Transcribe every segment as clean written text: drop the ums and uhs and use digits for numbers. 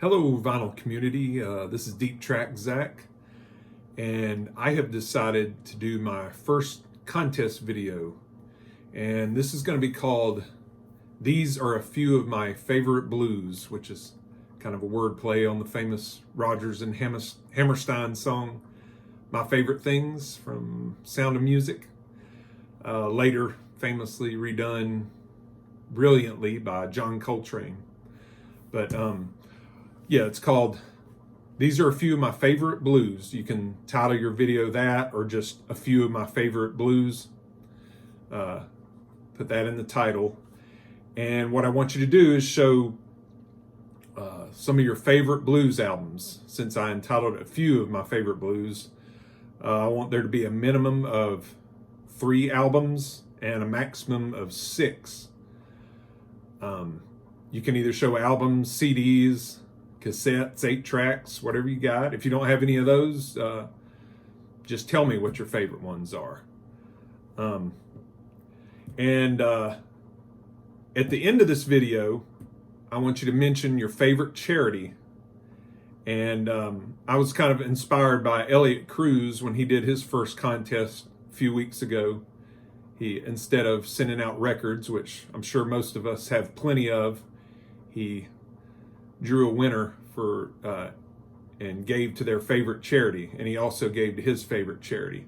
Hello, vinyl community. This is Deep Track Zach, and I have decided to do my first contest video. And this is going to be called These Are a Few of My Favorite Blues, which is kind of a wordplay on the famous Rodgers and Hammerstein song, My Favorite Things from Sound of Music, later famously redone brilliantly by John Coltrane. But yeah, it's called These Are a Few of My Favorite Blues. You can title your video that, or just a few of my favorite blues. Put that in the title. And what I want you to do is show some of your favorite blues albums. Since I entitled a few of my favorite blues, I want there to be a minimum of 3 albums and a maximum of 6. You can either show albums, CDs, cassettes, 8 tracks, whatever you got. If you don't have any of those, just tell me what your favorite ones are. At the end of this video, I want you to mention your favorite charity. And I was kind of inspired by Elliot Cruz when he did his first contest a few weeks ago. He, instead of sending out records, which I'm sure most of us have plenty of, he drew a winner for and gave to their favorite charity, and he also gave to his favorite charity.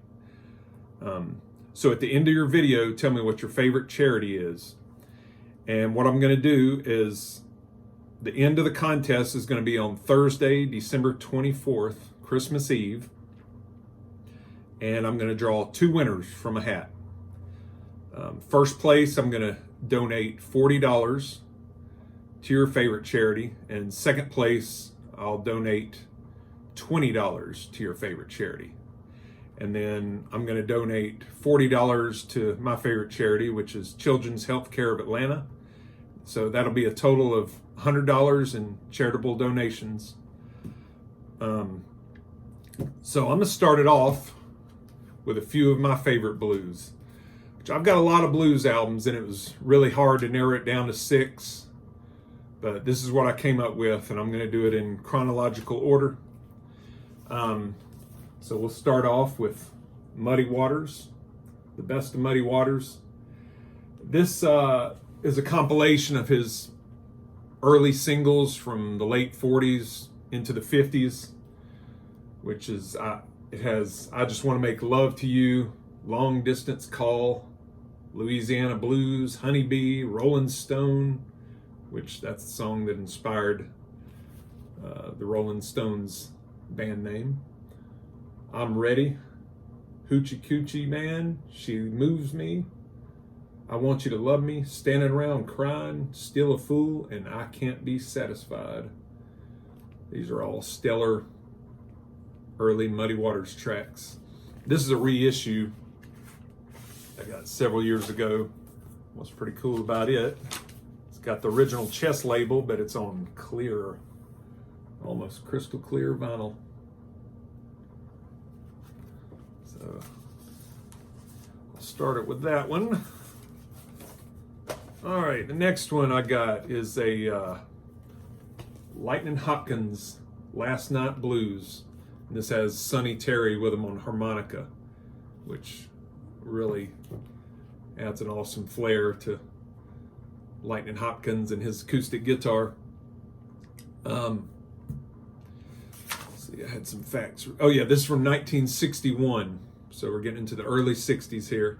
So at the end of your video, tell me what your favorite charity is. And what I'm going to do is, the end of the contest is going to be on Thursday, December 24th, Christmas Eve, and I'm going to draw 2 winners from a hat. First place, I'm going to donate $40 to your favorite charity, and second place, I'll donate $20 to your favorite charity. And then I'm going to donate $40 to my favorite charity, which is Children's Healthcare of Atlanta. So that'll be a total of $100 in charitable donations. So I'm going to start it off with a few of my favorite blues. I've got a lot of blues albums, and it was really hard to narrow it down to 6. But this is what I came up with, and I'm going to do it in chronological order. So we'll start off with Muddy Waters, The Best of Muddy Waters. This is a compilation of his early singles from the late 40s into the 50s, which is, it has I Just Want to Make Love to You, Long Distance Call, Louisiana Blues, Honeybee, Rolling Stone, which that's the song that inspired the Rolling Stones band name. I'm Ready, Hoochie Coochie Man, She Moves Me, I Want You to Love Me, Standing Around Crying, Still a Fool, and I Can't Be Satisfied. These are all stellar early Muddy Waters tracks. This is a reissue I got several years ago. What's pretty cool about it, it's got the original chest label, but it's on clear, almost crystal clear vinyl. So I'll start it with that one. All right, the next one I got is a Lightning Hopkins Last Night Blues. And this has Sonny Terry with him on harmonica, which really adds an awesome flair to Lightning Hopkins and his acoustic guitar. Let's see, I had some facts. Oh yeah, this is from 1961. So we're getting into the early 60s here.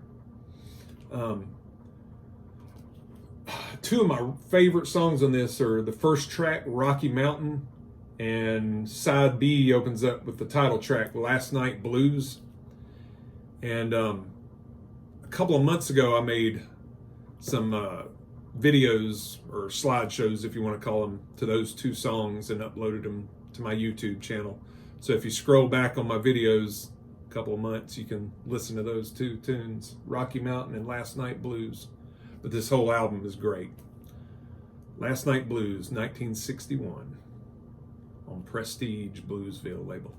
2 of my favorite songs on this are the first track, Rocky Mountain, and side B opens up with the title track, Last Night Blues. And a couple of months ago, I made some videos, or slideshows if you want to call them, to those 2 songs and uploaded them to my YouTube channel. So if you scroll back on my videos a couple of months, you can listen to those 2 tunes, Rocky Mountain and Last Night Blues. But this whole album is great. Last Night Blues, 1961, on Prestige Bluesville label.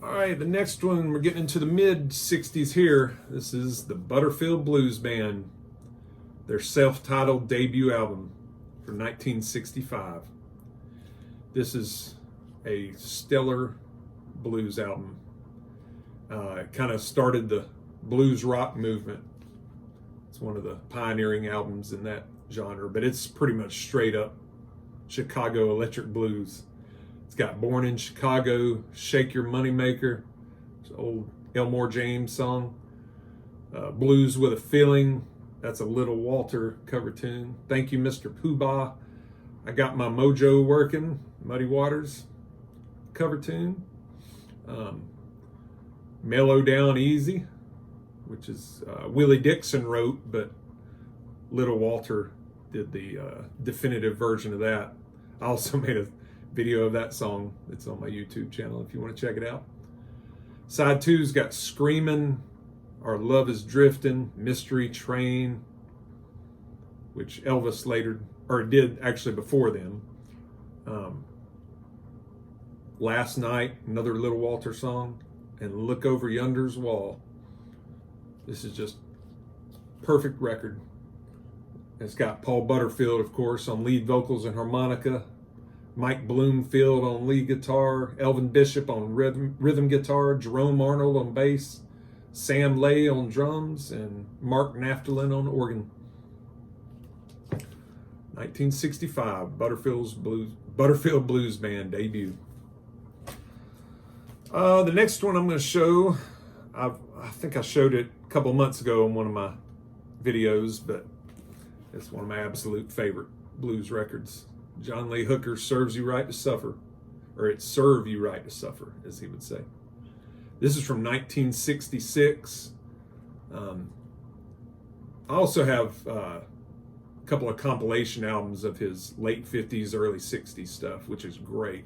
All right, the next one, we're getting into the mid-60s here. This is the Butterfield Blues Band, their self-titled debut album for 1965. This is a stellar blues album. It kind of started the blues rock movement. It's one of the pioneering albums in that genre, but it's pretty much straight up Chicago electric blues. It's got Born in Chicago, Shake Your Moneymaker, it's an old Elmore James song. Blues with a Feeling, that's a Little Walter cover tune. Thank You, Mr. Poobah. I Got My Mojo Working, Muddy Waters cover tune. Mellow Down Easy, which is Willie Dixon wrote, but Little Walter did the definitive version of that. I also made a video of that song. It's on my YouTube channel if you want to check it out. Side two's got Screamin', Our Love Is Driftin', Mystery Train, which Elvis later, or did actually before them. Last Night, another Little Walter song, and Look Over Yonder's Wall. This is just perfect record. It's got Paul Butterfield, of course, on lead vocals and harmonica, Mike Bloomfield on lead guitar, Elvin Bishop on rhythm guitar, Jerome Arnold on bass, Sam Lay on drums, and Mark Naftalin on organ. 1965, Butterfield Blues Band debut. The next one I'm going to show, I think I showed it a couple months ago in one of my videos, but it's one of my absolute favorite blues records. John Lee Hooker, Serves You Right to Suffer, or It Serve You Right to Suffer, as he would say. This is from 1966. I also have a couple of compilation albums of his late 50s, early 60s stuff, which is great.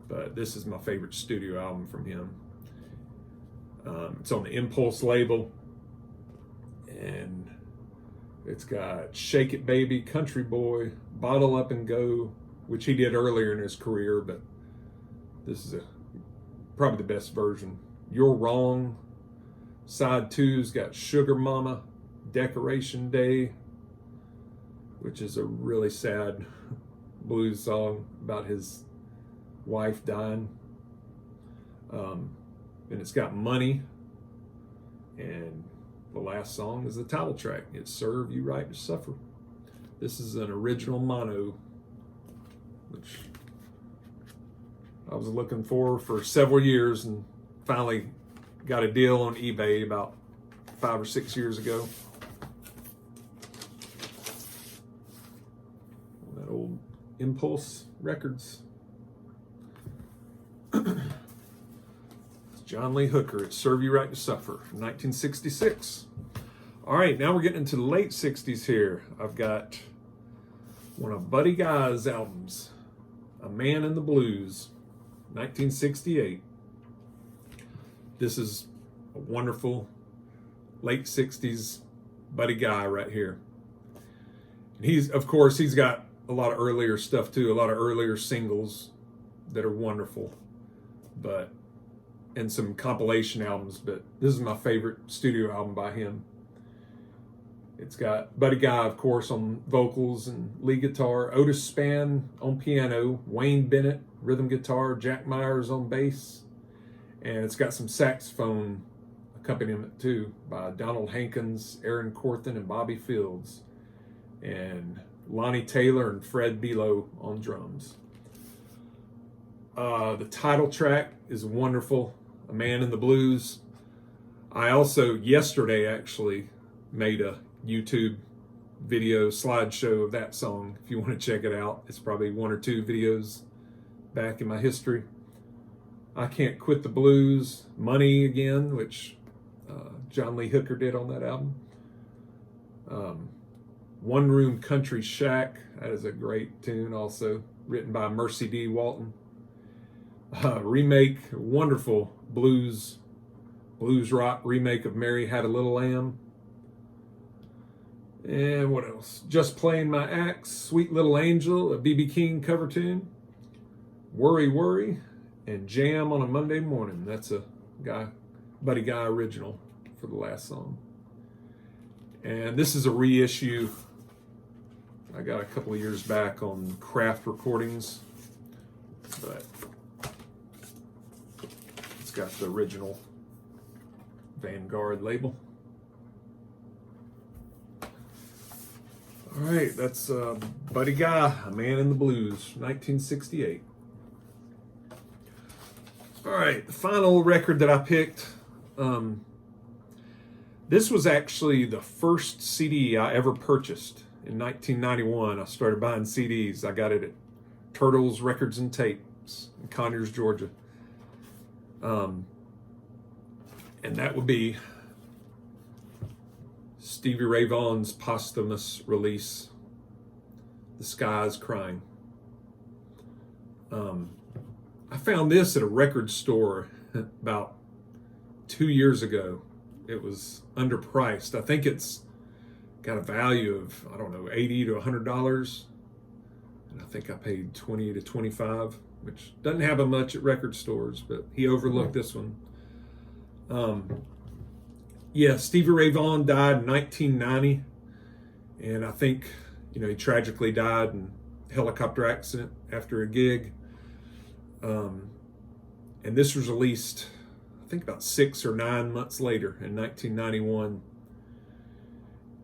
But this is my favorite studio album from him. It's on the Impulse label, and it's got Shake It Baby, Country Boy, Bottle Up and Go, which he did earlier in his career, but this is probably the best version. You're Wrong. Side two's got Sugar Mama, Decoration Day, which is a really sad blues song about his wife dying. And it's got Money, and the last song is the title track, It Serve You Right to Suffer. This is an original mono, which I was looking for several years, and finally got a deal on eBay about 5 or 6 years ago. That old Impulse Records. John Lee Hooker, It Serve You Right to Suffer, from 1966. All right, now we're getting into the late 60s here. I've got one of Buddy Guy's albums, A Man in the Blues, 1968. This is a wonderful late 60s Buddy Guy right here. And he's got a lot of earlier stuff too, a lot of earlier singles that are wonderful, and some compilation albums, but this is my favorite studio album by him. It's got Buddy Guy, of course, on vocals and lead guitar, Otis Spann on piano, Wayne Bennett, rhythm guitar, Jack Myers on bass, and it's got some saxophone accompaniment too by Donald Hankins, Aaron Corthan, and Bobby Fields, and Lonnie Taylor and Fred Below on drums. The title track is wonderful, A Man in the Blues. I also, yesterday actually, made a YouTube video slideshow of that song. If you want to check it out, it's probably 1 or 2 videos back in my history. I Can't Quit the Blues, Money Again, which John Lee Hooker did on that album. One Room Country Shack, that is a great tune also, written by Mercy D. Walton. Remake, wonderful blues rock remake of Mary Had a Little Lamb. And what else? Just Playing My Axe, Sweet Little Angel, a B.B. King cover tune. Worry Worry, and Jam on a Monday Morning. That's a Buddy Guy original for the last song. And this is a reissue I got a couple of years back on craft recordings, but it's got the original Vanguard label. All right, that's Buddy Guy, A Man in the Blues, 1968. All right, the final record that I picked. This was actually the first CD I ever purchased. In 1991, I started buying CDs. I got it at Turtles Records and Tapes in Conyers, Georgia. And that would be Stevie Ray Vaughan's posthumous release, The Sky is Crying. I found this at a record store about 2 years ago. It was underpriced. I think it's got a value of, I don't know, $80 to $100. And I think I paid $20 to $25, which doesn't happen much at record stores, but he overlooked this one. Yeah, Stevie Ray Vaughan died in 1990. And I think, he tragically died in a helicopter accident after a gig. And this was released, I think, about 6 or 9 months later in 1991.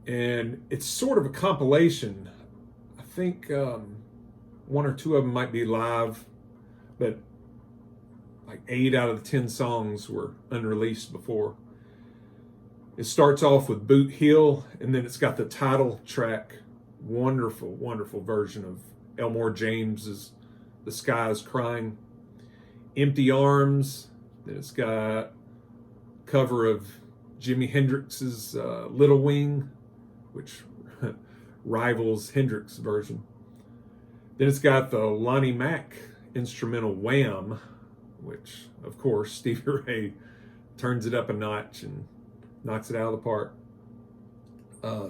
And it's sort of a compilation. I think 1 or 2 of them might be live, but like 8 out of the 10 songs were unreleased before. It starts off with Boot Hill, and then it's got the title track, wonderful, wonderful version of Elmore James's The Sky is Crying. Empty Arms, then it's got cover of Jimi Hendrix's Little Wing, which rivals Hendrix's version. Then it's got the Lonnie Mack instrumental Wham, which, of course, Stevie Ray turns it up a notch and knocks it out of the park.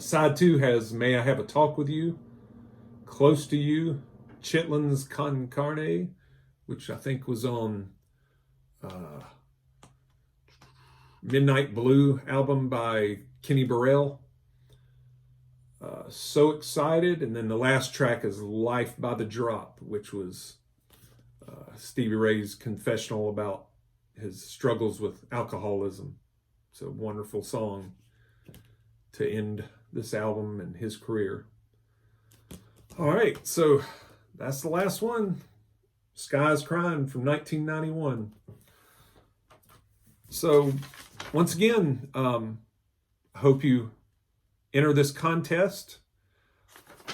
Side 2 has May I Have a Talk with You, Close to You, Chitlin's Con Carne, which I think was on Midnight Blue album by Kenny Burrell. So Excited, and then the last track is Life by the Drop, which was Stevie Ray's confessional about his struggles with alcoholism. It's a wonderful song to end this album and his career. All right, so that's the last one. Sky's Crying from 1991. So once again, I hope you enter this contest.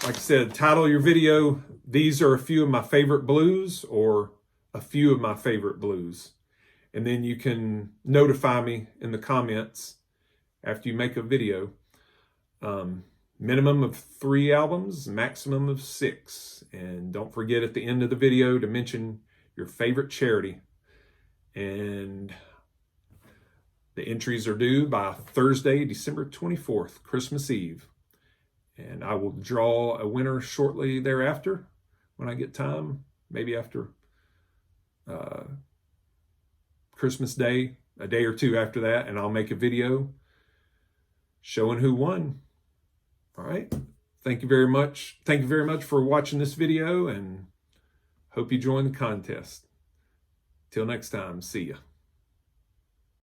Like I said, title your video, these are a few of my favorite blues, or a few of my favorite blues. And then you can notify me in the comments after you make a video. Minimum of 3 albums, maximum of 6. And don't forget at the end of the video to mention your favorite charity. And the entries are due by Thursday, December 24th, Christmas Eve. And I will draw a winner shortly thereafter when I get time, maybe after Christmas Day, a day or 2 after that, and I'll make a video showing who won. All right. Thank you very much. Thank you very much for watching this video, and hope you join the contest. Till next time, see ya.